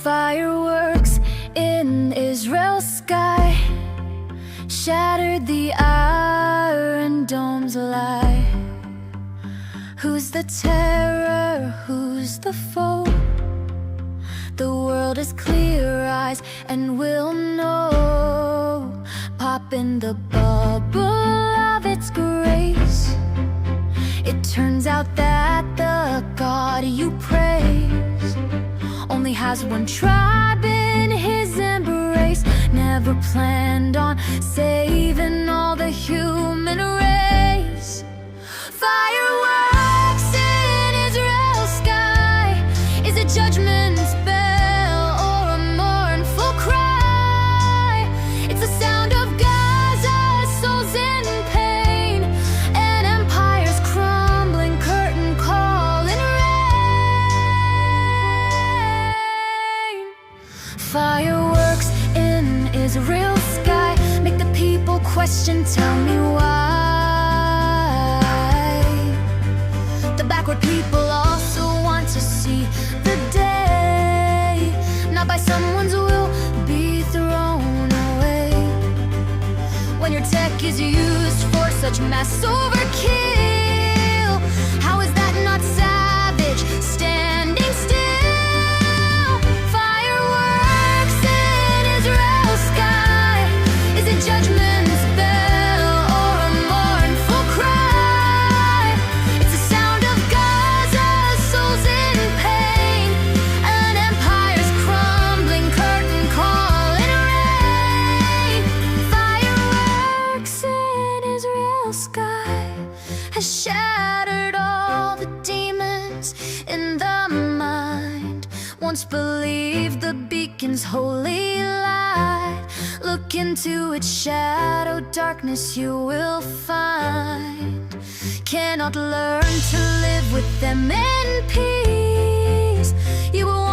Fireworks in Israel's sky shattered the Iron Dome's lie. Who's the terror? Who's the foe? The world is clear eyes and we'll know. Pop in the bubble of its grace. It turns out that the God you praise only has one tribe in his embrace. Never planned on saving all the human race. Fireworks in Israel's sky. Is it judgment's bell or a mournful cry? It's the sound of Gaza's souls in pain, an empire's crumbling curtain call in rain. Fireworks in Israel's sky make the people question, tell me why. The backward people also want to see the day, not by someone's will be thrown away. When your tech is used for such mass overkill, how is that not savage? Standing still. Fireworks in Israel's sky. Is it judgment's bell or a mournful cry? It's the sound of Gaza's souls in pain, an empire's crumbling curtain call in rain. Fireworks in Israel's sky has shattered all the demons in the mind. Once believed the beacon's holy light. Look into its shadow, darkness you will find. Cannot learn to live with them in peace. You will